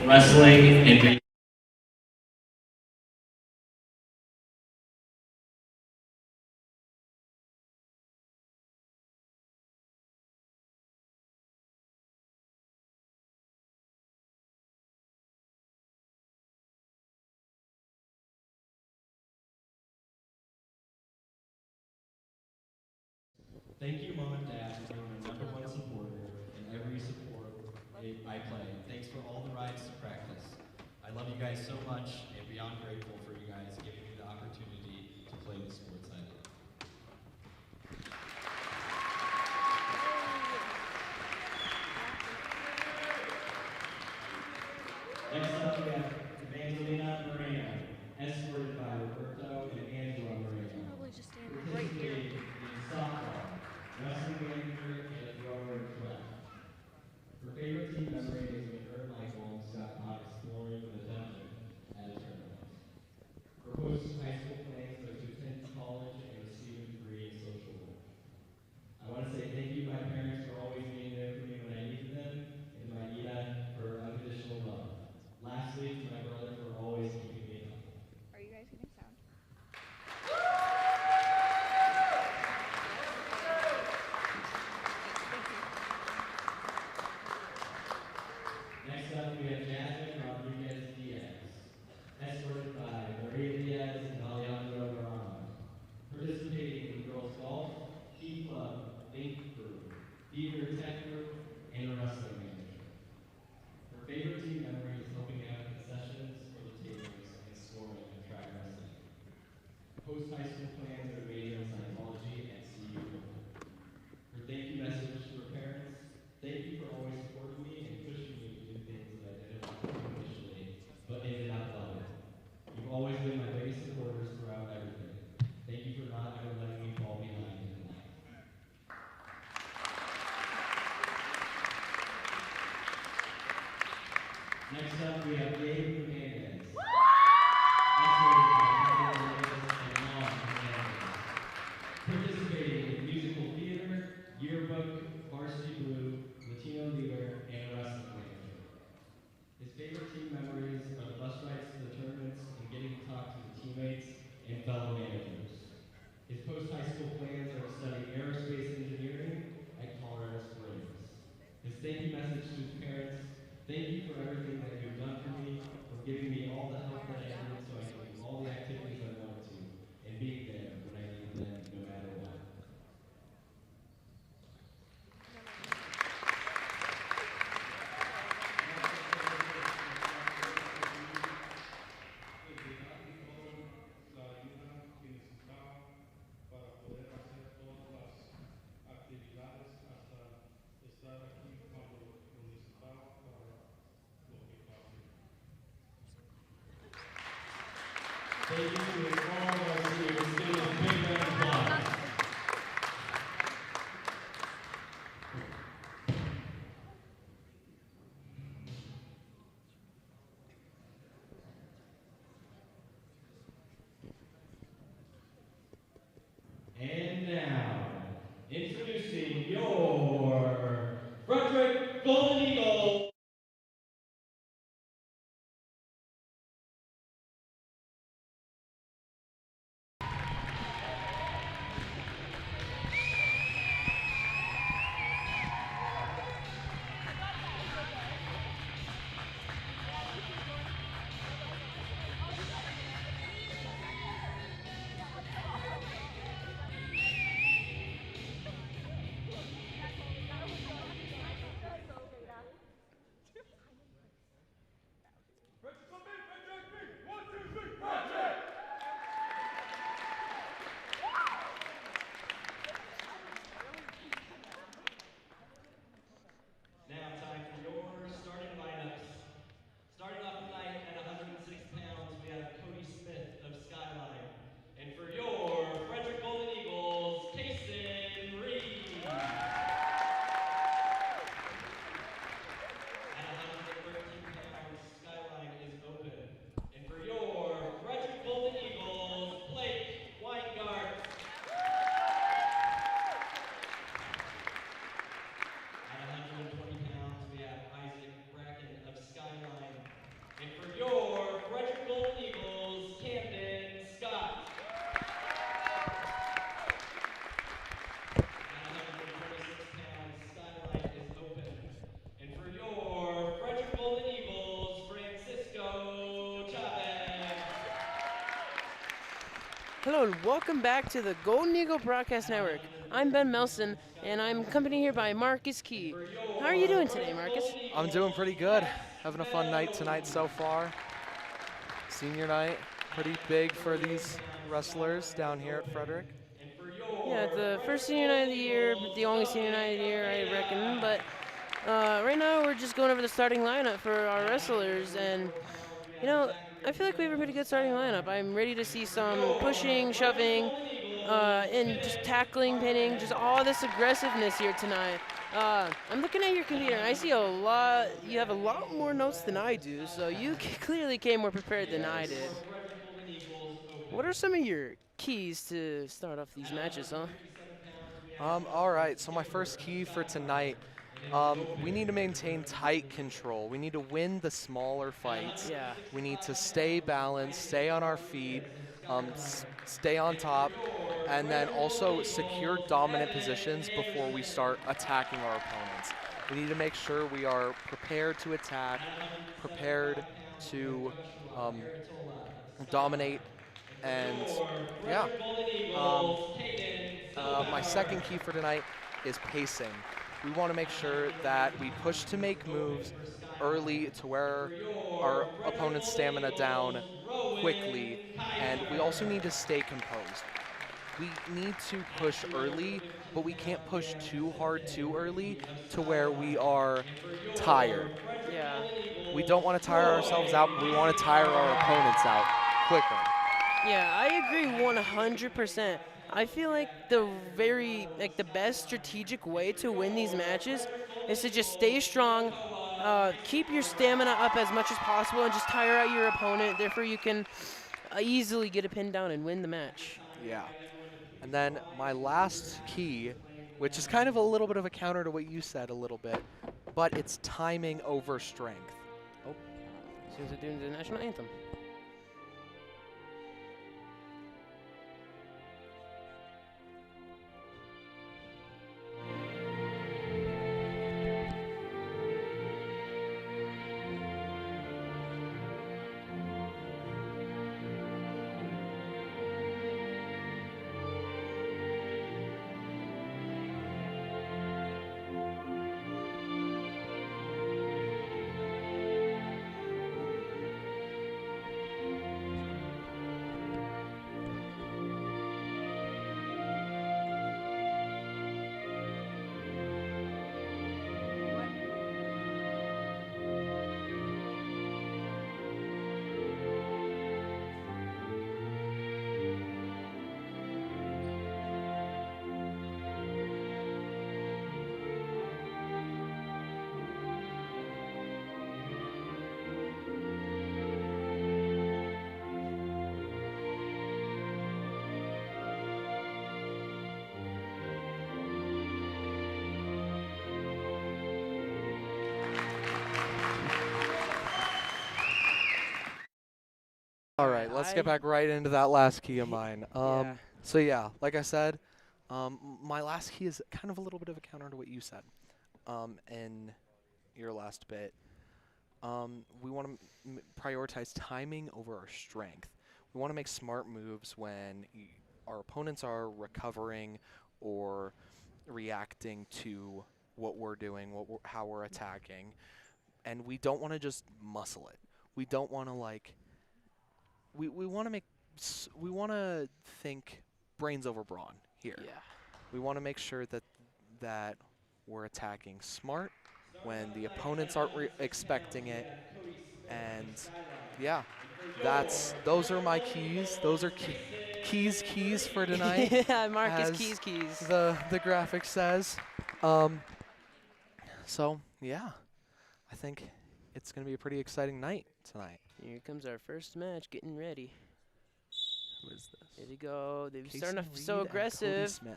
wrestling, and Thank you, Mom and Dad, for being my #1 supporter in every sport I play. Thanks for all the rides to practice. I love you guys so much and beyond grateful for you guys giving me the opportunity to play the sports I love. Next up, we have Evangelina Moreno, escorted by Roberto and Angela Moreno. Participating in softball, wrestling manager, and thrower track. Her favorite team memory is when her and Michael got caught exploring the dungeon at a tournament. Her post-high school plans are to attend college and receive a degree in social work. I want to say thank you to my parents for always being there for me when I needed them, and to my Ida for unconditional love. Lastly, to my brother for always keeping me humble. Are you guys getting sound? Next up, we have Jasmine Rodriguez Diaz, escorted by Maria Diaz and Alejandro Morano. Participating in girls golf, Key Club, Think Group, Beaver Tech Group, and a wrestling manager. Her favorite team memory is helping out in sessions for the tables and scoring in track wrestling. Post-high school plans are major in psychology at CU. Her thank you message to her parents: thank you for always supporting me and pushing me to do things that I didn't want to do initially, but ended up loving. You've always been my biggest supporters throughout everything. Thank you for not ever letting me fall behind in life. Next up, we have Gabe Hernandez. Participating in musical theater, yearbook, varsity blue, Latino leader, and a wrestling manager. His favorite team memories are the bus rides to the tournaments and getting to talk to the teammates and fellow managers. His post-high school plans are to study aerospace engineering at Colorado Springs. His thank you message to his parents: thank you for everything that you've done for me, for giving me all the help that I needed so I could do all the activities I wanted to, and being there when I needed them no matter what. La ayuda que necesitaba para poder hacer todas las actividades hasta estar aquí cuando lo necesitaba para lo que pasó. Thank you to all of our seniors. Give them a big round of applause. And now, introducing your Frederick Golden Eagle. Hello and welcome back to the Golden Eagle Broadcast Network. I'm Ben Melson and I'm accompanied here by Marcus Key. How are you doing today, Marcus? I'm doing pretty good. Having a fun night tonight so far. Senior night, pretty big for these wrestlers down here at Frederick. Yeah, it's the first senior night of the year, the only senior night of the year, I reckon. But right now we're just going over the starting lineup for our wrestlers, and you know, I feel like we have a pretty good starting lineup. I'm ready to see some pushing, shoving, and just tackling, pinning, just all this aggressiveness here tonight. I'm looking at your computer, and I see a lot. You have a lot more notes than I do, so you clearly came more prepared than I did. What are some of your keys to start off these matches, huh? All right, so my first key for tonight, we need to maintain tight control. We need to win the smaller fights. Yeah. We need to stay balanced, stay on our feet, stay on top, and then also secure dominant positions before we start attacking our opponents. We need to make sure we are prepared to attack, prepared to dominate, and yeah. My second key for tonight is pacing. We want to make sure that we push to make moves early to wear our opponent's stamina down quickly, and we also need to stay composed. We need to push early, but we can't push too hard too early to where we are tired. Yeah. We don't want to tire ourselves out, but we want to tire our opponents out quicker. Yeah, I agree 100%. I feel like the best strategic way to win these matches is to just stay strong, keep your stamina up as much as possible, and just tire out your opponent. Therefore, you can easily get a pin down and win the match. Yeah. And then my last key, which is kind of a little bit of a counter to what you said a little bit, but it's timing over strength. Oh, seems they're doing the national anthem. All right, let's get back right into that last key of mine. Yeah. So yeah, like I said, my last key is kind of a little bit of a counter to what you said in your last bit. We want to prioritize timing over our strength. We want to make smart moves when our opponents are recovering or reacting to what we're doing, how we're attacking, and we don't want to just muscle it. We don't want to we want to think brains over brawn here. Yeah. We want to make sure that we're attacking smart when the opponents aren't expecting it, and yeah, those are my keys. Those are keys for tonight. Yeah, Marcus as keys. The graphic says. So yeah, I think it's gonna be a pretty exciting night tonight. Here comes our first match, getting ready. Who is this? Here we go. They're Casey starting off Reed so and Cody aggressive. Smith.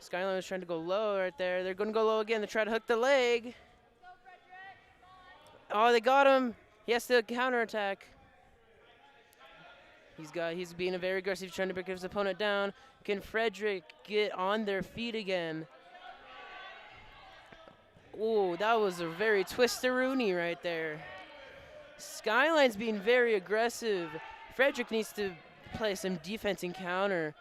Skyline was trying to go low right there. They're going to go low again to try to hook the leg. Oh, they got him. He has to counterattack. He's being very aggressive, trying to break his opponent down. Can Frederick get on their feet again? Ooh, that was a very twister-rooney right there. Skyline's being very aggressive. Frederick needs to play some defense and counter.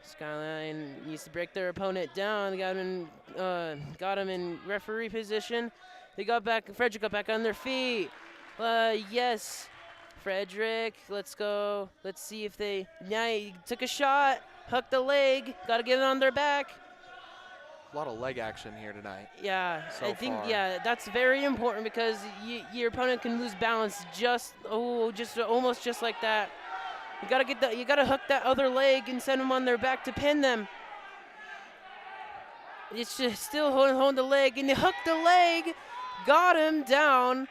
Skyline needs to break their opponent down. They got him in referee position. They got back. Frederick got back on their feet. Yes, Frederick. Let's go. Let's see if they. Now he took a shot. Hooked the leg. Got to get it on their back. A lot of leg action here tonight. Yeah, So I think far. that's very important because your opponent can lose balance just almost just like that. You gotta hook that other leg and send them on their back to pin them. It's just still holding the leg, and they hooked the leg, got him down,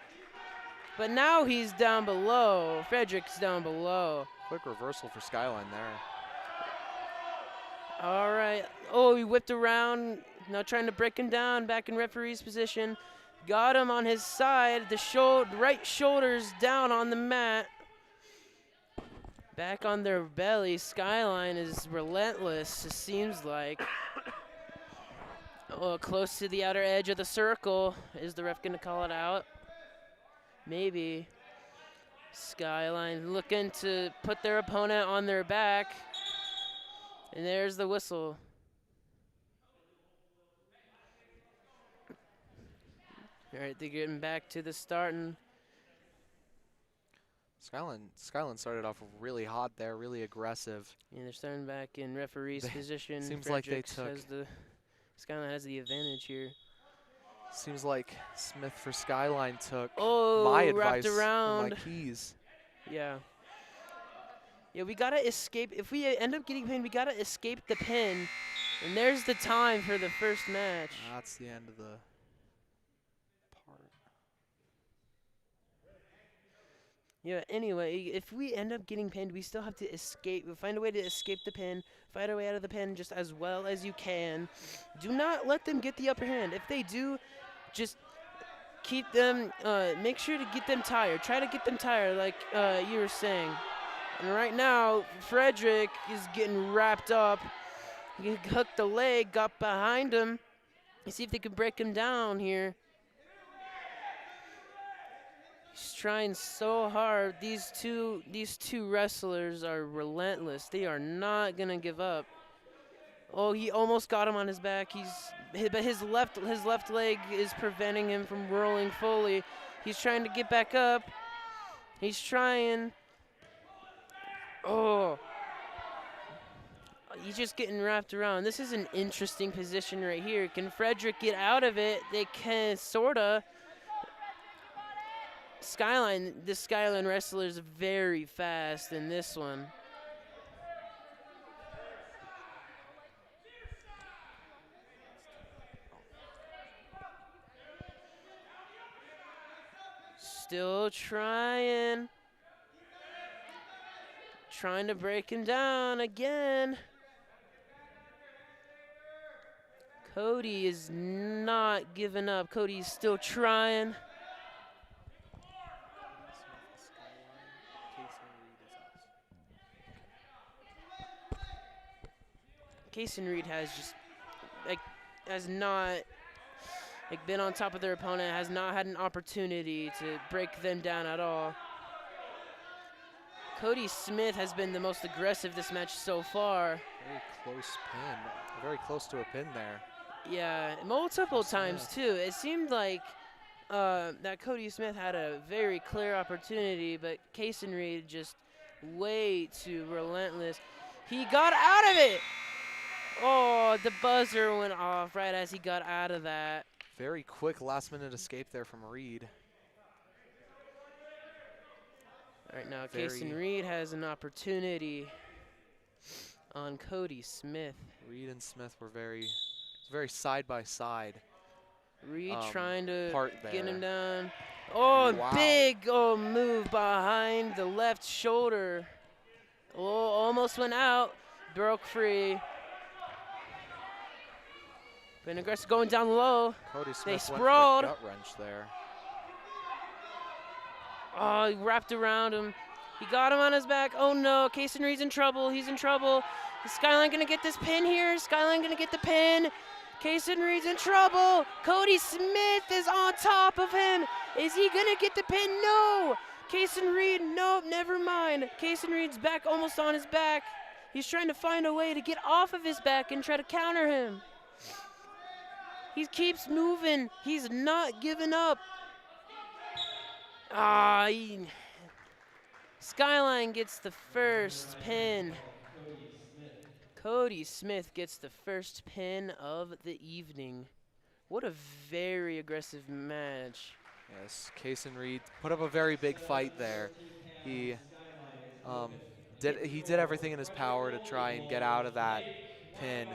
but now he's down below. Frederick's down below. Quick reversal for Skyline there. All right. Oh, he whipped around. Now trying to break him down. Back in referee's position. Got him on his side. The right shoulder's down on the mat. Back on their belly. Skyline is relentless, it seems like. Oh, close to the outer edge of the circle. Is the ref going to call it out? Maybe. Skyline looking to put their opponent on their back. And there's the whistle. All right, they're getting back to the starting. Skyline started off really hot there, really aggressive. And they're starting back in referee's position. Seems like they Fredericks took. Skyline has the advantage here. Seems like Smith for Skyline took Oh, my wrapped advice and around. my keys. Yeah. Yeah, we gotta escape. If we end up getting pinned, we gotta escape the pin. And there's the time for the first match. That's the end of the part. Yeah, anyway, if we end up getting pinned, we still have to escape. We'll find a way to escape the pin, fight our way out of the pin just as well as you can. Do not let them get the upper hand. If they do, just keep them, make sure to get them tired. Try to get them tired like you were saying. And right now, Frederick is getting wrapped up. He hooked the leg, got behind him. Let's see if they can break him down here. He's trying so hard. These two wrestlers are relentless. They are not gonna give up. Oh, he almost got him on his back. But his left leg is preventing him from rolling fully. He's trying to get back up. He's trying. Oh. He's just getting wrapped around. This is an interesting position right here. Can Frederick get out of it? They can, sorta. This Skyline wrestler is very fast in this one. Still trying to break him down again. Cody is not giving up. Cody's still trying. Casey Reed has just been on top of their opponent, has not had an opportunity to break them down at all. Cody Smith has been the most aggressive this match so far. Very close pin. Very close to a pin there. Yeah, multiple times too. It seemed like that Cody Smith had a very clear opportunity, but Casey Reed just way too relentless. He got out of it. Oh, the buzzer went off right as he got out of that. Very quick last-minute escape there from Reed. All right, now Casey Reed has an opportunity on Cody Smith. Reed and Smith were very side by side. Reed trying to get him there. down. Oh, Wow. big move behind the left shoulder. Oh, almost went out. Broke free. Been aggressive going down low. Cody Smith They went for the sprawled. gut wrench there. Oh, he wrapped around him. He got him on his back. Oh no, Casey Reed's in trouble. He's in trouble. Is Skyline gonna get this pin here? Skyline gonna get the pin. Casey Reed's in trouble. Cody Smith is on top of him. Is he gonna get the pin? No. Kason Reed, nope, never mind. Kason Reed's back almost on his back. He's trying to find a way to get off of his back and try to counter him. He keeps moving. He's not giving up. Skyline gets the first pin. Cody Smith gets the first pin of the evening. What a very aggressive match. Yes, Kason Reed put up a very big fight there. He did everything in his power to try and get out of that pin.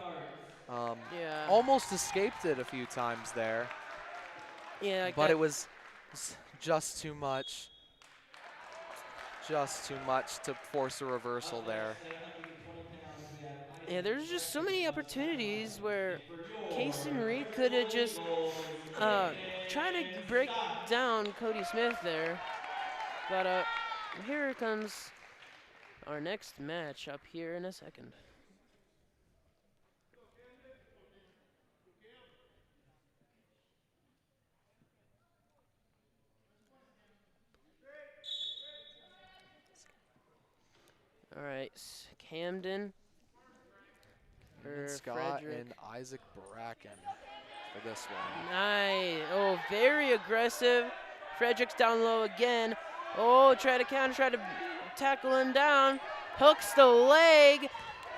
Yeah. Almost escaped it a few times there, Yeah, like but that. it was just too much. Just too much to force a reversal there. Yeah, there's just so many opportunities where Kason Reed could have just tried to break down Cody Smith there. But here comes our next match up here in a second. All right, Camden. Scott Frederick. and Isaac Bracken for this one. Nice. Oh, very aggressive. Frederick's down low again. Oh, try to counter, try to tackle him down. Hooks the leg,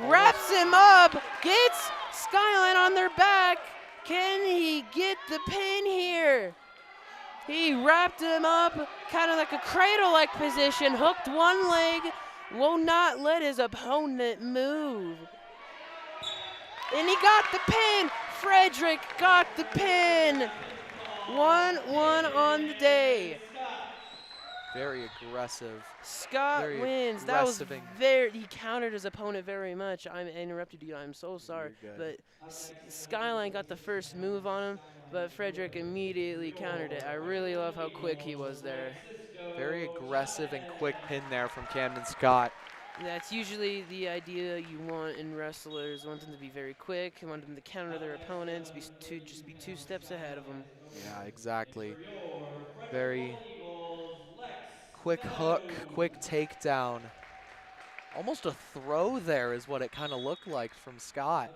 wraps him up, gets Skyline on their back. Can he get the pin here? He wrapped him up, kind of like a cradle-like position, hooked one leg, will not let his opponent move. And he got the pin. Frederick got the pin. 1-1 on the day. Very aggressive. Scott Very wins. That was aggressive. he countered his opponent very much. I interrupted you. I'm so sorry. You're But good. Skyline got the first move on him, but Frederick immediately countered it. I really love how quick he was there. Very aggressive and quick pin there from Camden Scott. That's usually the idea you want in wrestlers. You want them to be very quick. You want them to counter their opponents, just be 2 steps ahead of them. Yeah, exactly. Very quick hook, quick takedown. Almost a throw there is what it kind of looked like from Scott.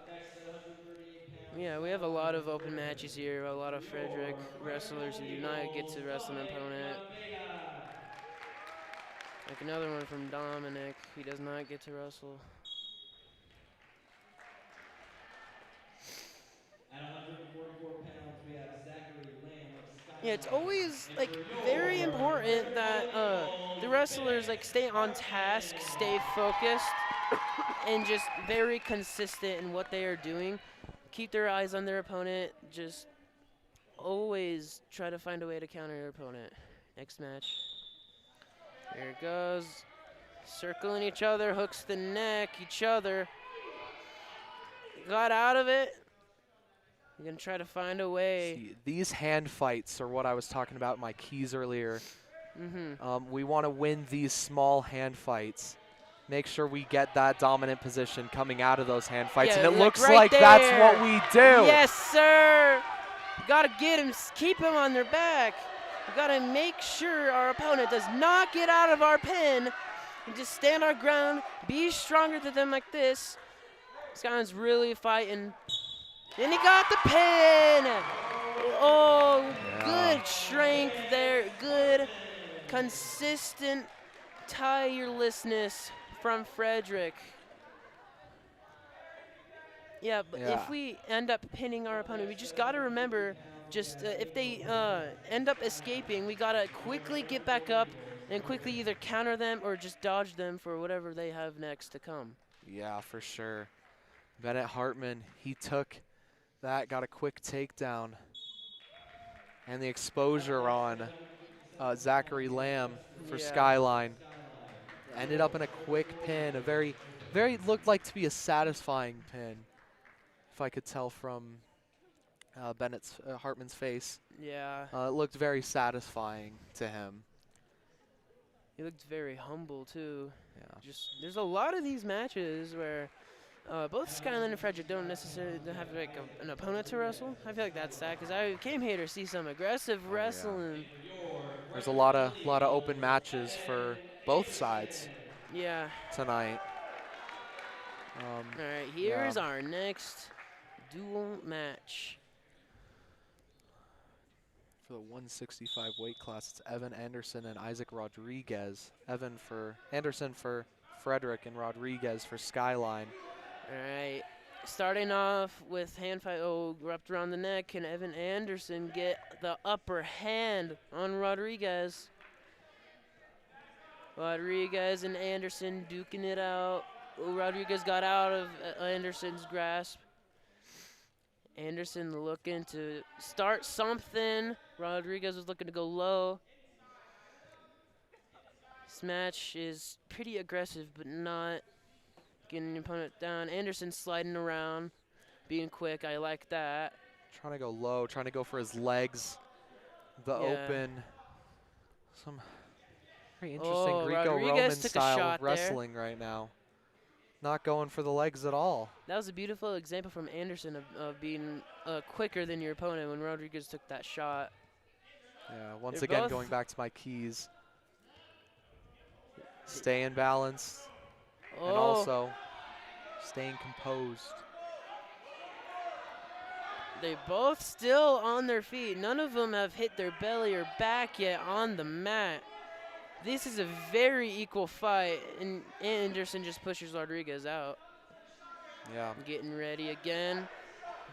Yeah, we have a lot of open matches here. A lot of Frederick wrestlers who do not get to wrestle an opponent. Like another one from Dominic. He does not get to wrestle. At 144 pounds, we have Zachary Lamb of Skyline. Yeah, it's always like very important that the wrestlers like stay on task, stay focused, and just very consistent in what they are doing. Keep their eyes on their opponent. Just always try to find a way to counter your opponent. Next match. Here it goes. Circling each other, hooks the neck, each other. Got out of it. You're going to try to find a way. See, these hand fights are what I was talking about in my keys earlier. We want to win these small hand fights. Make sure we get that dominant position coming out of those hand fights. Yeah, and it looks right like there. that's what we do. Yes, sir. Got to get him, keep him on their back. We got to make sure our opponent does not get out of our pin and just stand our ground, be stronger than them like this. This guy's really fighting. And he got the pin. Oh, Yeah. good strength there. Good, consistent tirelessness from Frederick. Yeah, but Yeah. if we end up pinning our opponent, we just got to remember, just if they end up escaping, we got to quickly get back up and quickly either counter them or just dodge them for whatever they have next to come. Yeah, for sure. Bennett Hartman, he took that, got a quick takedown. And the exposure on Zachary Lamb for Yeah. Skyline. Ended up in a quick pin, a very looked like to be a satisfying pin, if I could tell from Hartman's face. Yeah, It looked very satisfying to him. he looked very humble too. Yeah. Just there's a lot of these matches where both Skyline and Frederick don't necessarily have like an opponent to wrestle. I feel like that's sad because I came here to see some aggressive wrestling. There's a lot of open matches for both sides Yeah. tonight. All right, here's Yeah. our next duel match. For the 165 weight class, it's Evan Anderson and Isaac Rodriguez. Anderson for Frederick and Rodriguez for Skyline. All right, starting off with hand fight. Oh, wrapped around the neck. Can Evan Anderson get the upper hand on Rodriguez? Rodriguez and Anderson duking it out. Oh, Rodriguez got out of Anderson's grasp. Anderson looking to start something. Rodriguez was looking to go low. This match is pretty aggressive, but not getting the opponent down. Anderson sliding around, being quick. I like that. Trying to go low, trying to go for his legs. The open. Some very interesting Greco-Roman style wrestling right now. Not going for the legs at all. That was a beautiful example from Anderson of being quicker than your opponent when Rodriguez took that shot. Yeah, once again going back to my keys. Stay in balance and also staying composed. They both still on their feet. None of them have hit their belly or back yet on the mat. This is a very equal fight, and Anderson just pushes Rodriguez out. Yeah. Getting ready again.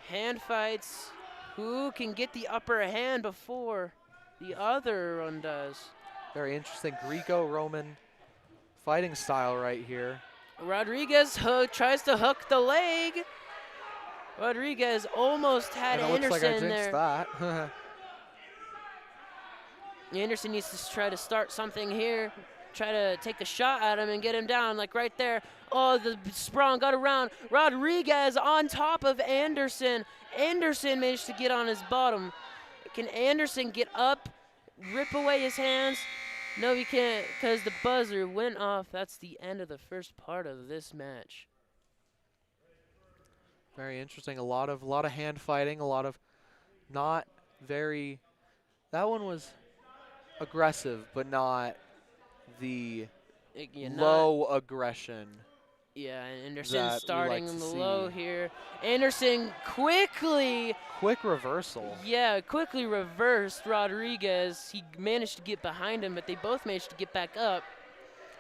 Hand fights. Who can get the upper hand before the other one does? Very interesting Greco-Roman fighting style right here. Rodriguez tries to hook the leg. Rodriguez almost had and it Anderson looks like I jinxed there. that. Anderson needs to try to start something here. Try to take a shot at him and get him down, like right there. Oh, the sprawl got around. Rodriguez on top of Anderson. Anderson managed to get on his bottom. Can Anderson get up, rip away his hands? No, he can't, because the buzzer went off. That's the end of the first part of this match. Very interesting. A lot of hand fighting. A lot of not very. That one was aggressive, but not the low aggression. Yeah, and Anderson starting like in the see. low here. Anderson quickly. Quick reversal. Yeah, quickly reversed Rodriguez. He managed to get behind him, but they both managed to get back up.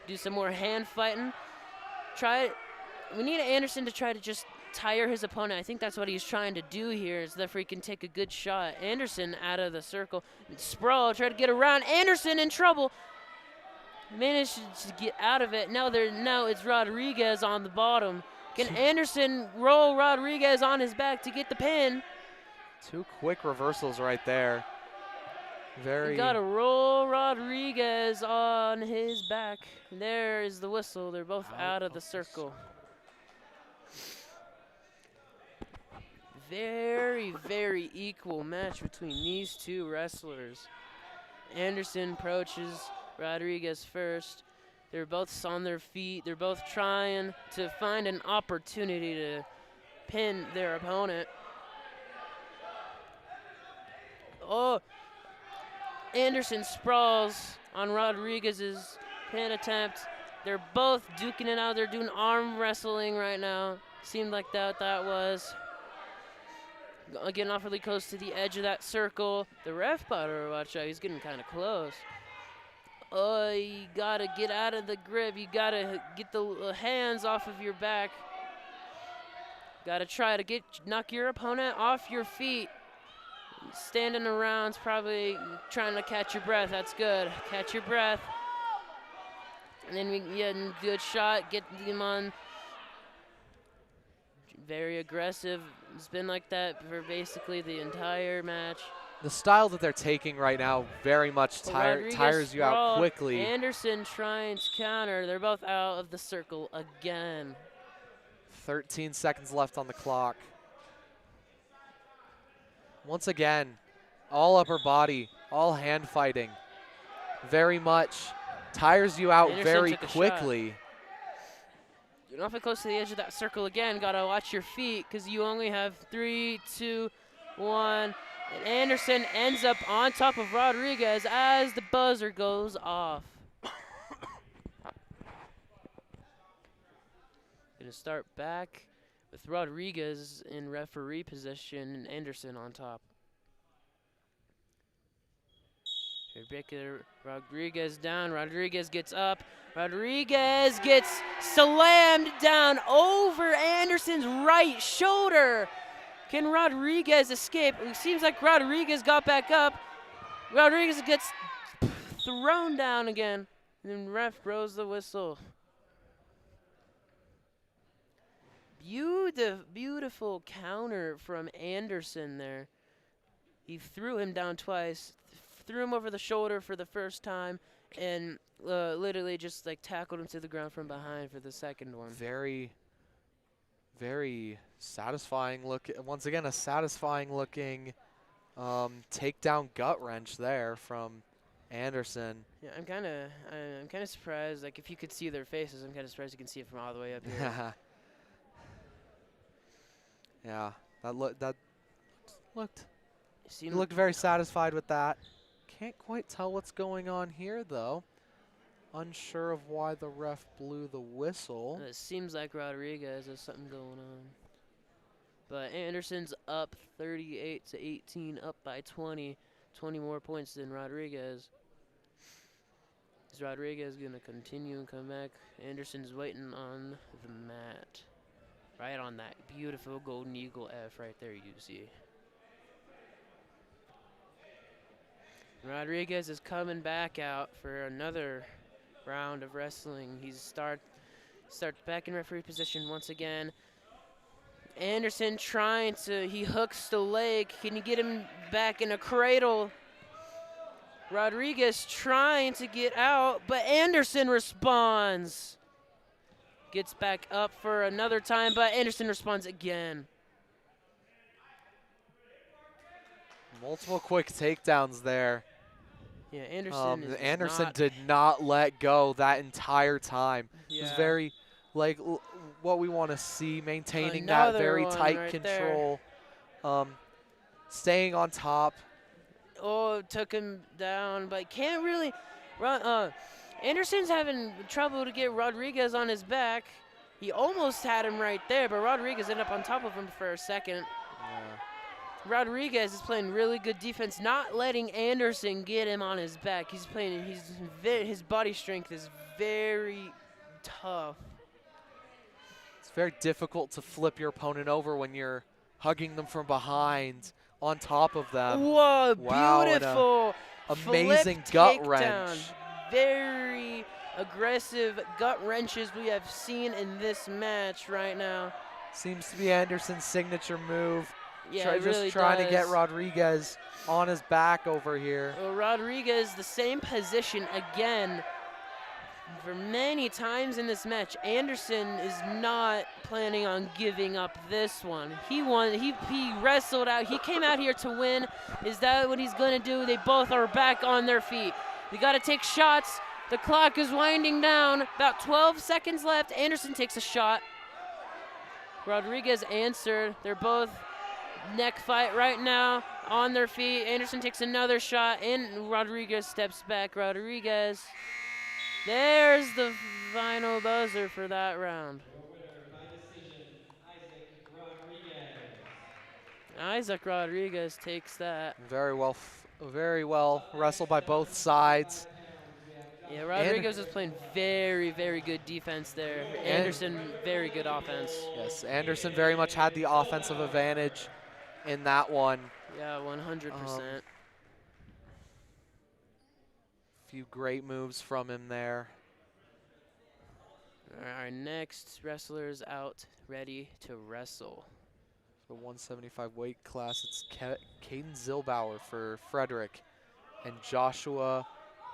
Do some more hand fighting. We need Anderson to try to just tire his opponent. I think that's what he's trying to do here, is that he can take a good shot. Anderson out of the circle. Sprawl, try to get around. Anderson in trouble. Managed to get out of it. Now it's Rodriguez on the bottom. Can Anderson roll Rodriguez on his back to get the pin? Two quick reversals right there. You gotta roll Rodriguez on his back. There is the whistle. They're both out of the circle. Very, very equal match between these two wrestlers. Anderson approaches Rodriguez first. They're both on their feet. They're both trying to find an opportunity to pin their opponent. Oh, Anderson sprawls on Rodriguez's pin attempt. They're both duking it out. They're doing arm wrestling right now. Seemed like that was. Getting awfully close to the edge of that circle. The ref better watch out. He's getting kind of close. Oh, you gotta get out of the grip. You gotta get the hands off of your back. Gotta try to knock your opponent off your feet. Standing around's probably trying to catch your breath. That's good. Catch your breath. And then we get a good shot. Get them on. Very aggressive. It's been like that for basically the entire match. The style that they're taking right now very much tires you out quickly. Anderson trying to counter. They're both out of the circle again. 13 seconds left on the clock. Once again, all upper body, all hand fighting. Very much tires you out Anderson very took a quickly. You're awfully close to the edge of that circle again. Gotta watch your feet because you only have 3, 2, one. And Anderson ends up on top of Rodriguez as the buzzer goes off. Gonna start back with Rodriguez in referee position and Anderson on top. Rebecca Rodriguez down. Rodriguez gets up. Rodriguez gets slammed down over Anderson's right shoulder. Can Rodriguez escape? It seems like Rodriguez got back up. Rodriguez gets thrown down again. And ref blows the whistle. Beautiful counter from Anderson there. He threw him down twice, threw him over the shoulder for the first time, and literally just like tackled him to the ground from behind for the second one. Very, very satisfying look. Once again, a satisfying looking takedown gut wrench there from Anderson. Yeah, I'm kind of surprised. Like if you could see their faces, I'm kind of surprised you can see it from all the way up here. Yeah, that looked. He Seemed looked very satisfied with that. Can't quite tell what's going on here though. Unsure of why the ref blew the whistle. It seems like Rodriguez has something going on. But Anderson's up 38-18, up by 20 more points than Rodriguez. Is Rodriguez gonna continue and come back? Anderson's waiting on the mat. Right on that beautiful golden eagle F right there, you see. Rodriguez is coming back out for another round of wrestling. He starts back in referee position once again. Anderson he hooks the leg. Can you get him back in a cradle? Rodriguez trying to get out, but Anderson responds. Gets back up for another time, but Anderson responds again. Multiple quick takedowns there. Yeah, Anderson did not let go that entire time. Yeah. It was very, like, what we want to see, maintaining that very tight right control, staying on top. Oh, took him down, but can't really run. Anderson's having trouble to get Rodriguez on his back. He almost had him right there, but Rodriguez ended up on top of him for a second. Yeah. Rodriguez is playing really good defense, not letting Anderson get him on his back. His body strength is very tough. It's very difficult to flip your opponent over when you're hugging them from behind on top of them. Whoa, wow, beautiful. Amazing gut takedown. wrench. Very aggressive gut wrenches we have seen in this match right now. Seems to be Anderson's signature move. Yeah, it really just trying does. to get Rodriguez on his back over here. Well, Rodriguez, the same position again for many times in this match. Anderson is not planning on giving up this one. He won. He wrestled out. He came out here to win. Is that what he's going to do? They both are back on their feet. We got to take shots. The clock is winding down. About 12 seconds left. Anderson takes a shot. Rodriguez answered. They're both neck fight right now on their feet. Anderson takes another shot and Rodriguez steps back. Rodriguez. There's the final buzzer for that round. Isaac Rodriguez takes that. Very well wrestled by both sides. Yeah, Rodriguez is playing very, very good defense there. Anderson, very good offense. Yes, Anderson very much had the offensive advantage in that one. Yeah, 100%. Few great moves from him there. Our next wrestler's out, ready to wrestle. The 175 weight class, it's Caden Zilbauer for Frederick and Joshua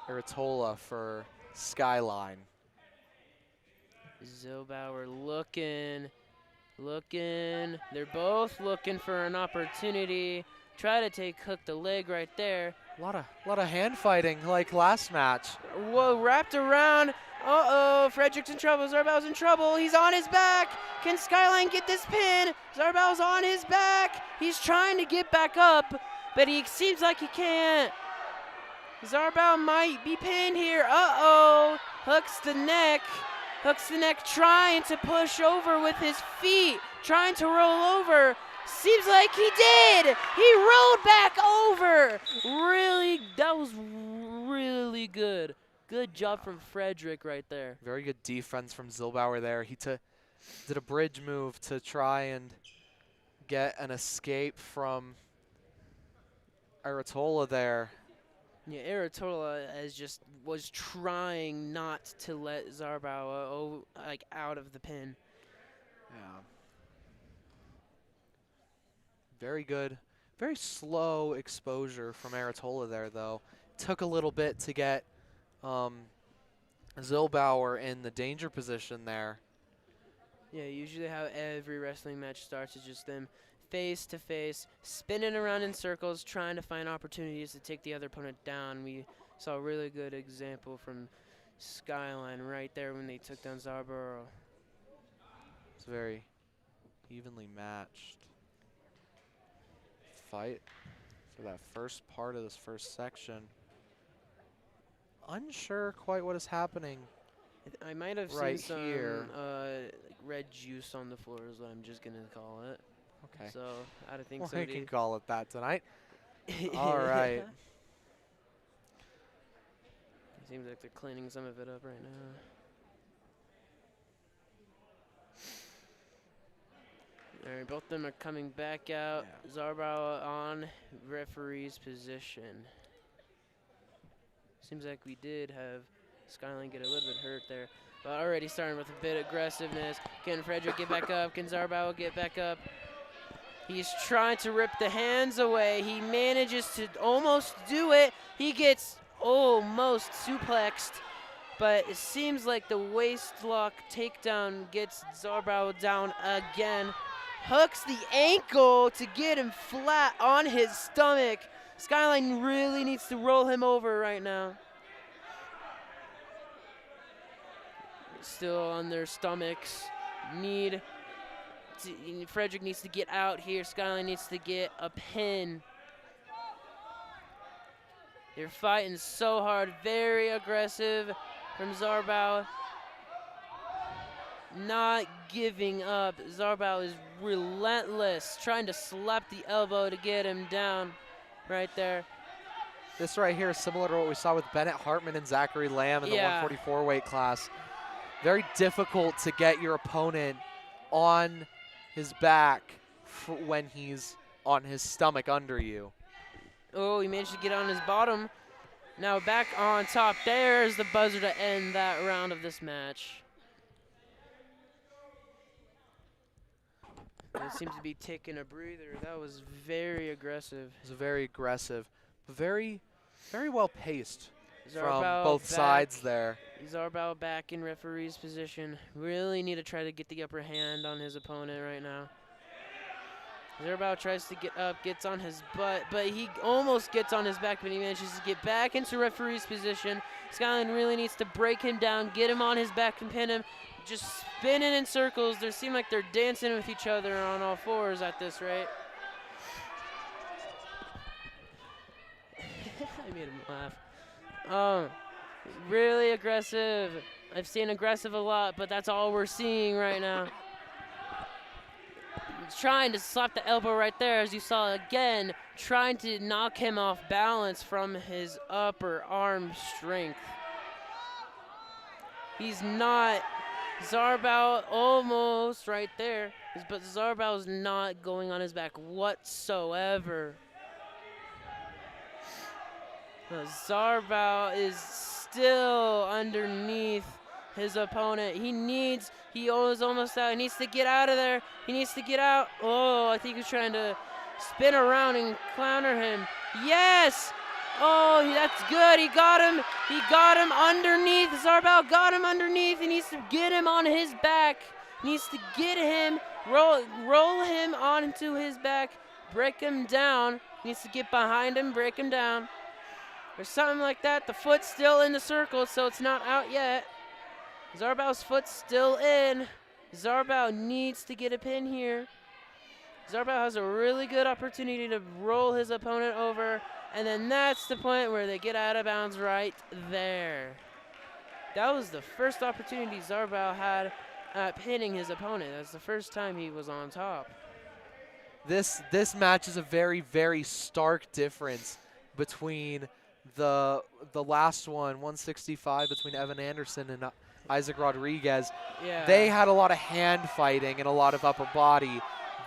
Aratola for Skyline. Zilbauer looking. They're both looking for an opportunity. Try to hook the leg right there. A lot of hand fighting like last match. Whoa, wrapped around. Uh-oh, Frederick's in trouble. Zarbal's in trouble. He's on his back. Can Skyline get this pin? Zarbal's on his back. He's trying to get back up, but he seems like he can't. Zarbal might be pinned here. Uh-oh. Hooks the neck. Hooks the neck, trying to push over with his feet, trying to roll over. Seems like he did. He rolled back over. Really, that was really good. Good job from Frederick right there. Very good defense from Zilbauer there. He did a bridge move to try and get an escape from Aratola there. Yeah, Aratola was trying not to let Zarbal out of the pin. Yeah. Very good. Very slow exposure from Aratola there, though. Took a little bit to get Zilbauer in the danger position there. Yeah, usually how every wrestling match starts is just them face to face, spinning around in circles, trying to find opportunities to take the other opponent down. We saw a really good example from Skyline right there when they took down Zarborough. It's very evenly matched fight for that first part of this first section. Unsure quite what is happening. I might have right seen some here. red juice on the floor is what I'm just going to call it. Okay. So I don't think Well, I somebody... can call it that tonight. All right. It seems like they're cleaning some of it up right now. All right, both of them are coming back out. Yeah. Zarbauer on referee's position. Seems like we did have Skyline get a little bit hurt there. But already starting with a bit of aggressiveness. Can Frederick get back up? Can Zarbauer get back up? He's trying to rip the hands away. He manages to almost do it. He gets almost suplexed. But it seems like the waist lock takedown gets Zarbauer down again. Hooks the ankle to get him flat on his stomach. Skyline really needs to roll him over right now. Still on their stomachs. Frederick needs to get out here. Skyline needs to get a pin. They're fighting so hard. Very aggressive from Zarbauer. Not giving up. Zarbauer is relentless, trying to slap the elbow to get him down right there. This right here is similar to what we saw with Bennett Hartman and Zachary Lamb in the 144 weight class. Very difficult to get your opponent on his back when he's on his stomach under you. Oh, he managed to get on his bottom. Now back on top. There's the buzzer to end that round of this match. It seems to be taking a breather. That was very aggressive. It was very aggressive, but very, very well paced from Zarbauer both back. sides there. Zarbauer back in referee's position. Really need to try to get the upper hand on his opponent right now. Zarbauer tries to get up, gets on his butt, but he almost gets on his back, but he manages to get back into referee's position. Skyline really needs to break him down, get him on his back and pin him. Just spinning in circles. They seem like they're dancing with each other on all fours at this rate. I made him laugh. Really aggressive. I've seen aggressive a lot, but that's all we're seeing right now. He's trying to slap the elbow right there, as you saw again, trying to knock him off balance from his upper arm strength. He's not. Zarbauer almost right there, but Zarbauer's not going on his back whatsoever. Zarbauer is still underneath his opponent. He is almost out. He needs to get out of there. He needs to get out. Oh, I think he's trying to spin around and counter him. Yes! Oh, that's good. He got him. He got him underneath. Zarbauer got him underneath. He needs to get him on his back. He needs to get him, roll him onto his back, break him down. He needs to get behind him, break him down. Or something like that. The foot's still in the circle, so it's not out yet. Zarbao's foot still in. Zarbao needs to get a pin here. Zarbao has a really good opportunity to roll his opponent over, and then that's the point where they get out of bounds right there. That was the first opportunity Zarbao had at pinning his opponent. That's the first time he was on top. This match is a very, very stark difference between the last one, 165, between Evan Anderson and Isaac Rodriguez. Yeah. They had a lot of hand fighting and a lot of upper body.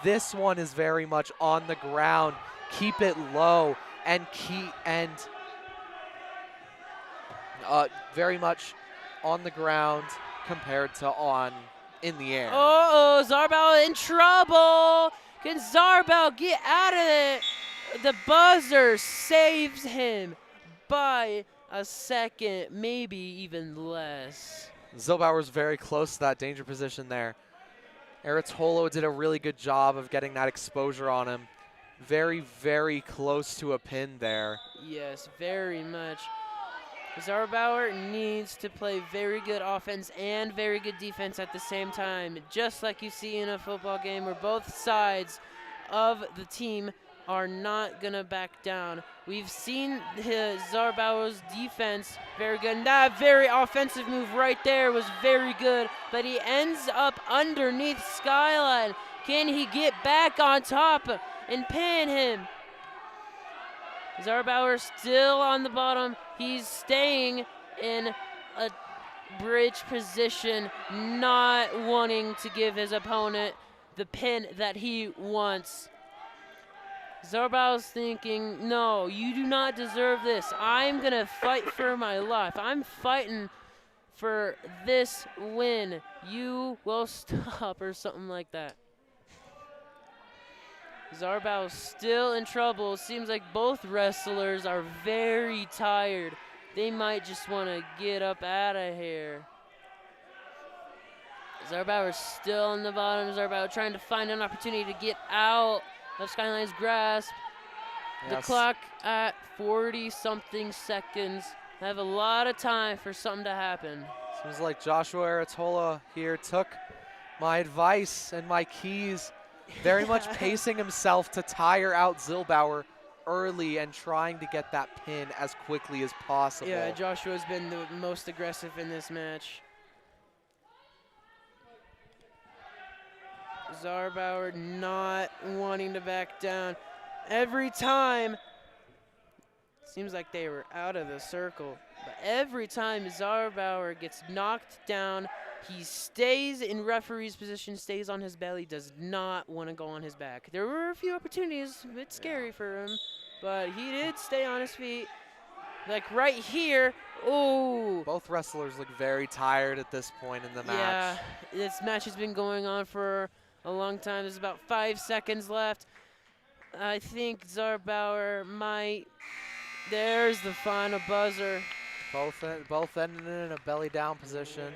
This one is very much on the ground, keep it low, and very much on the ground compared to on in the air. Oh, Zarbao in trouble. Can Zarbao get out of it? The buzzer saves him by a second, maybe even less. Zilbauer's very close to that danger position there. Aratolo did a really good job of getting that exposure on him. Very, very close to a pin there. Yes, very much. Zarbauer needs to play very good offense and very good defense at the same time, just like you see in a football game where both sides of the team are not going to back down. We've seen Zarbauer's defense very good, and that very offensive move right there was very good, but he ends up underneath Skyline. Can he get back on top and pin him? Zarbauer still on the bottom. He's staying in a bridge position, not wanting to give his opponent the pin that he wants. Zarbauer's thinking, no, you do not deserve this. I'm going to fight for my life. I'm fighting for this win. You will stop, or something like that. Zarbao still in trouble. Seems like both wrestlers are very tired. They might just want to get up out of here. Zarbao is still on the bottom. Zarbao trying to find an opportunity to get out of Skyline's grasp. Yes. The clock at 40-something seconds. I have a lot of time for something to happen. Seems like Joshua Aratola here took my advice and my keys, very much pacing himself to tire out Zilbauer early and trying to get that pin as quickly as possible. Yeah, Joshua's been the most aggressive in this match. Zarbauer not wanting to back down. Every time, seems like they were out of the circle, but every time Zarbauer gets knocked down, he stays in referee's position, stays on his belly, does not want to go on his back. There were a few opportunities, a bit scary for him, but he did stay on his feet. Like right here, ooh. Both wrestlers look very tired at this point in the match. Yeah, this match has been going on for a long time. There's about 5 seconds left. I think Zarbauer might. There's the final buzzer. Both ending in a belly down position.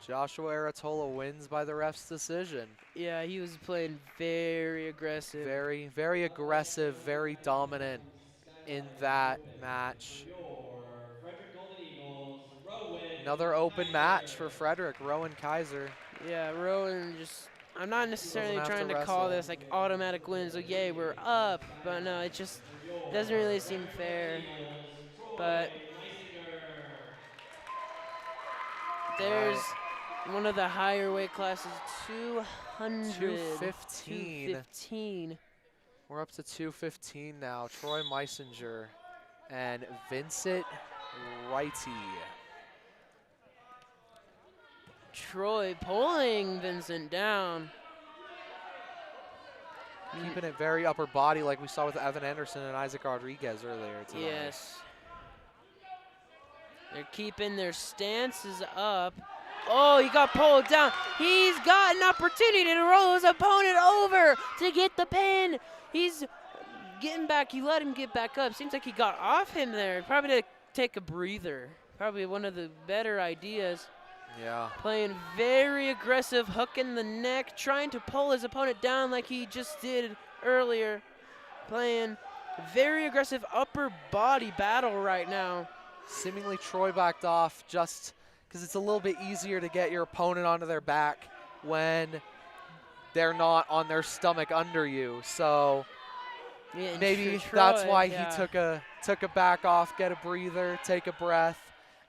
Joshua Aratola wins by the ref's decision. Yeah, he was playing very aggressive. Very, very aggressive, very dominant in that match. Another open match for Frederick, Rowan Kaiser. Yeah, Rowan just, I'm not necessarily Doesn't have trying to to call wrestle. this like automatic wins. Like, yay, we're up. But no, it just doesn't really seem fair. But there's one of the higher weight classes, 200. 215. 215. We're up to 215 now. Troy Meisinger and Vincent Righty. Troy pulling Vincent down. Keeping it very upper body like we saw with Evan Anderson and Isaac Rodriguez earlier tonight. Yes. They're keeping their stances up. Oh, he got pulled down. He's got an opportunity to roll his opponent over to get the pin. He's getting back. You let him get back up. Seems like he got off him there. Probably to take a breather. Probably one of the better ideas. Yeah. Playing very aggressive, hook in the neck, trying to pull his opponent down like he just did earlier. Playing very aggressive upper body battle right now. Seemingly Troy backed off just because it's a little bit easier to get your opponent onto their back when they're not on their stomach under you. So Yeah, and maybe Troy, that's why yeah. he took a back off, get a breather, take a breath,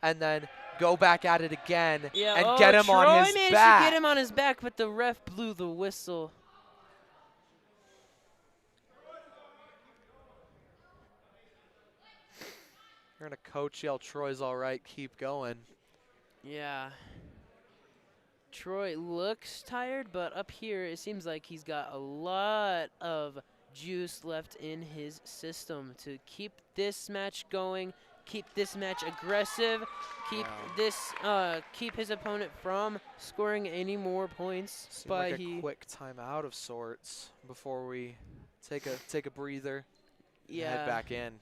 and then go back at it again Yeah, and get him Troy on his managed back. to get him on his back, but the ref blew the whistle. You're going to coach yell, Troy's all right, keep going. Yeah. Troy looks tired, but up here it seems like he's got a lot of juice left in his system to keep this match going, keep this match aggressive, keep his opponent from scoring any more points. Seemed like a quick timeout of sorts before we take a breather and head back in.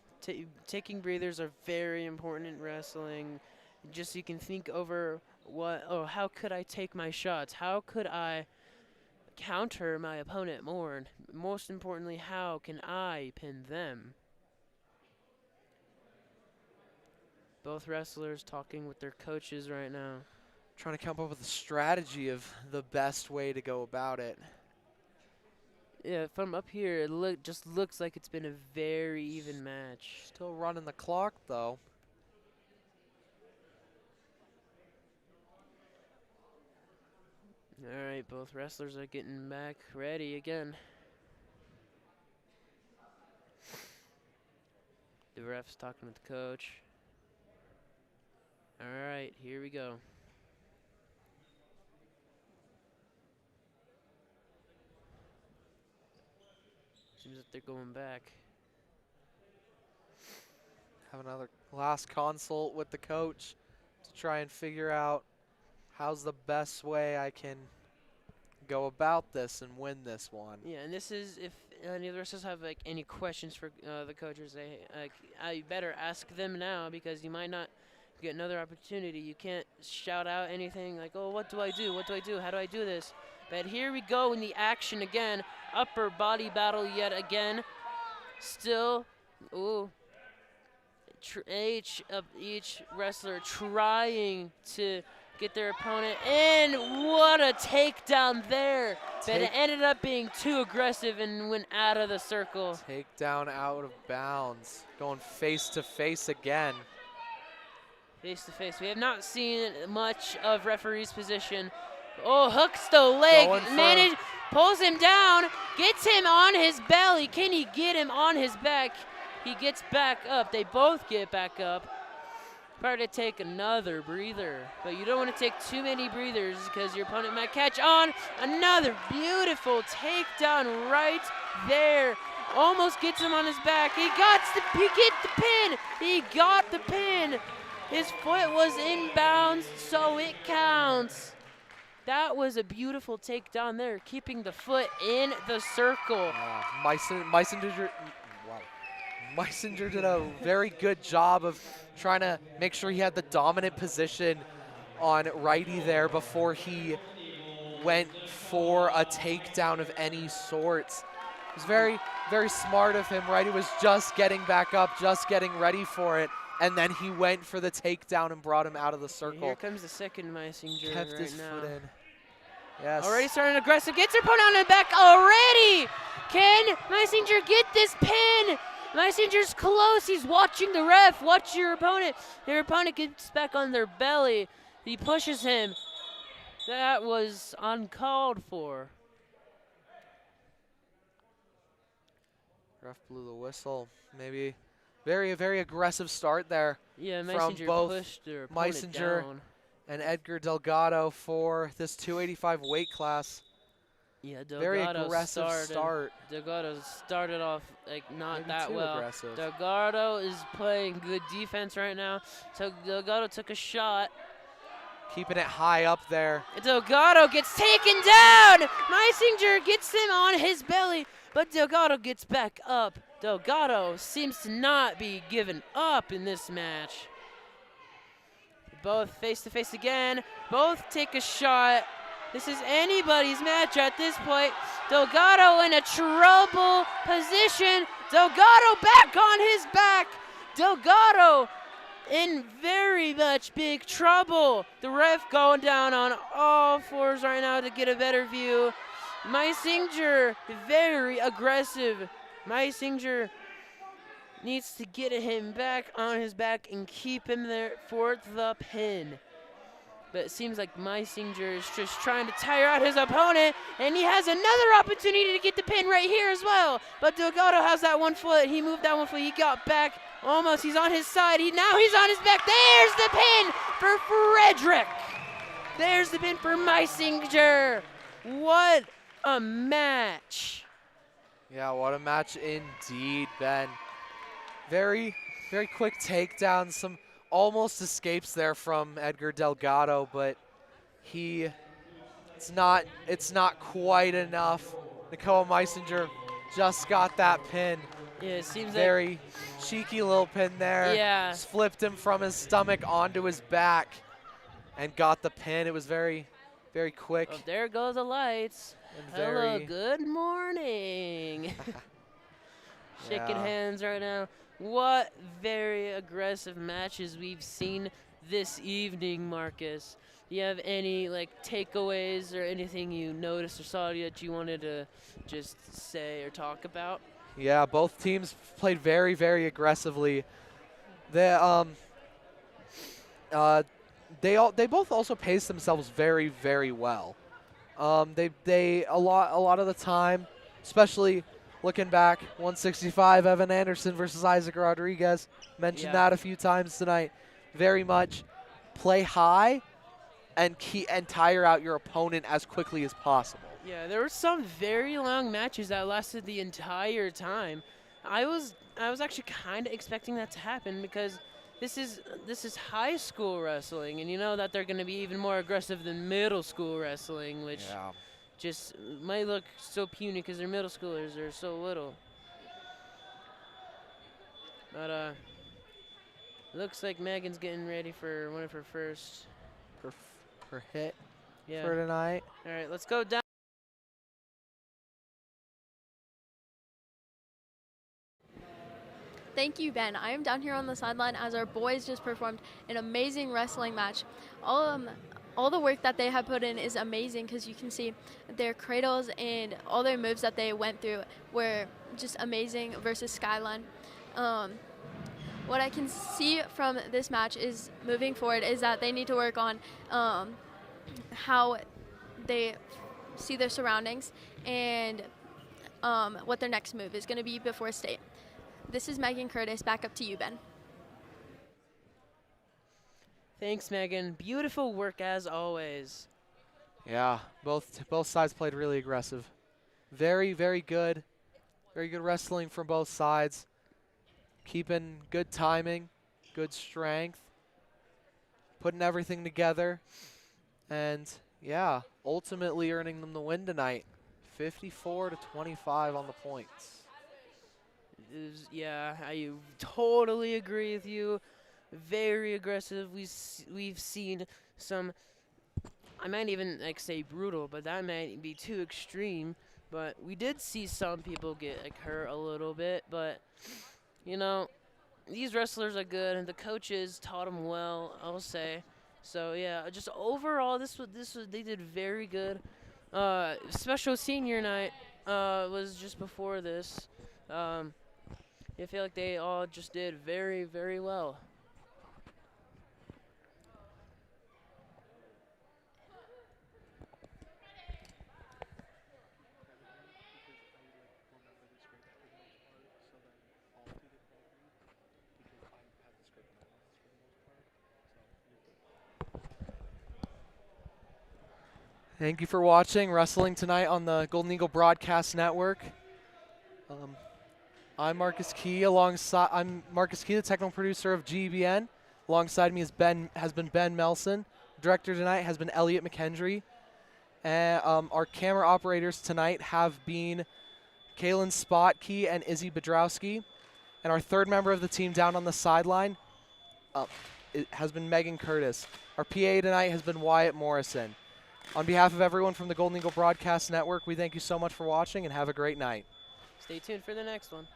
Taking breathers are very important in wrestling. Just so you can think over how could I take my shots? How could I counter my opponent more? And most importantly, how can I pin them? Both wrestlers talking with their coaches right now. Trying to come up with a strategy of the best way to go about it. Yeah, from up here, it just looks like it's been a very even match. Still running the clock, though. All right, both wrestlers are getting back ready again. The ref's talking with the coach. All right, here we go. Seems like they're going back. Have another last consult with the coach to try and figure out how's the best way I can go about this and win this one. Yeah, and this is if any of the wrestlers have like any questions for the coaches, I better ask them now because you might not get another opportunity. You can't shout out anything like, "Oh, what do I do? What do I do? How do I do this?" But here we go in the action again. Upper body battle yet again. Still, ooh. Each wrestler trying to get their opponent in. What a takedown there. But it ended up being too aggressive and went out of the circle. Takedown out of bounds. Going face to face again. Face to face. We have not seen much of referee's position. Oh, hooks the leg. Pulls him down. Gets him on his belly. Can he get him on his back? He gets back up. They both get back up. Probably to take another breather. But you don't want to take too many breathers because your opponent might catch on. Another beautiful takedown right there. Almost gets him on his back. He got the pin. He got the pin. His foot was in bounds, so it counts. That was a beautiful takedown there, keeping the foot in the circle. Meisinger did a very good job of trying to make sure he had the dominant position on righty there before he went for a takedown of any sorts. It was very, very smart of him. Righty was just getting back up, just getting ready for it, and then he went for the takedown and brought him out of the circle. Here comes the second Meisinger Kept right his now. foot in. Yes. Already starting aggressive. Gets her opponent on the back already. Can Meisinger get this pin? Meisinger's close. He's watching the ref. Watch your opponent. Your opponent gets back on their belly. He pushes him. That was uncalled for. Ref blew the whistle. Maybe very aggressive start there. Yeah, from Meisinger both pushed their opponent Meisinger down. and Edgar Delgado for this 285 weight class. Yeah, Delgado Very aggressive start. Delgado started off like not Maybe that too well. aggressive. Delgado is playing good defense right now. So Delgado took a shot. Keeping it high up there. Delgado gets taken down. Meisinger gets him on his belly, but Delgado gets back up. Delgado seems to not be given up in this match. Both face to face again. Both take a shot. This is anybody's match at this point. Delgado in a trouble position. Delgado back on his back. Delgado in very much big trouble. The ref going down on all fours right now to get a better view. Meisinger, very aggressive. Meisinger needs to get him back on his back and keep him there for the pin. But it seems like Meisinger is just trying to tire out his opponent, and he has another opportunity to get the pin right here as well. But Delgado has that 1 foot. He moved that 1 foot. He got back almost. He's on his side. Now he's on his back. There's the pin for Frederick. There's the pin for Meisinger. What a match. Yeah, what a match indeed, Ben. Very, very quick takedown. Some almost escapes there from Edgar Delgado, but it's not quite enough. Nakoa Meisinger just got that pin. Yeah, it seems very cheeky little pin there. Yeah. Just flipped him from his stomach onto his back and got the pin. It was very, very quick. Oh, there go the lights. And Hello, good morning. Shaking Yeah. hands right now. What very aggressive matches we've seen this evening, Marcus. Do you have any takeaways or anything you noticed or saw that you wanted to just say or talk about? Yeah, both teams played very, very aggressively. They both also paced themselves very, very well. They a lot of the time, especially looking back, 165 Evan Anderson versus Isaac Rodriguez. Mentioned that a few times tonight. Very much play high and tire out your opponent as quickly as possible. Yeah, there were some very long matches that lasted the entire time. I was actually kind of expecting that to happen because this is high school wrestling, and you know that they're going to be even more aggressive than middle school wrestling, which just might look so puny because they're middle schoolers, they're so little. But looks like Megan's getting ready for one of her first her hit for tonight. All right, let's go down. Thank you, Ben. I am down here on the sideline as our boys just performed an amazing wrestling match. All the work that they have put in is amazing because you can see their cradles and all their moves that they went through were just amazing versus Skyline. What I can see from this match is moving forward is that they need to work on how they see their surroundings and what their next move is going to be before state. This is Megan Curtis. Back up to you, Ben. Thanks, Megan. Beautiful work as always. Yeah, both sides played really aggressive. Very, very good. Very good wrestling from both sides. Keeping good timing, good strength, putting everything together. And, yeah, ultimately earning them the win tonight. 54-25 on the points. Yeah, I totally agree with you. Very aggressive. We've seen some, I might even say brutal, but that might be too extreme. But we did see some people get hurt a little bit. But you know, these wrestlers are good, and the coaches taught them well, I'll say. So yeah, just overall, they did very good. Special senior night was just before this. I feel like they all just did very, very well. Thank you for watching Wrestling Tonight on the Golden Eagle Broadcast Network. I'm Marcus Key. I'm Marcus Key, the technical producer of GEBN. Alongside me has been Ben Melson. Director tonight has been Elliot McKendry. And our camera operators tonight have been Kaylin Spotkey and Izzy Bedrowski. And our third member of the team down on the sideline has been Megan Curtis. Our PA tonight has been Wyatt Morrison. On behalf of everyone from the Golden Eagle Broadcast Network, we thank you so much for watching and have a great night. Stay tuned for the next one.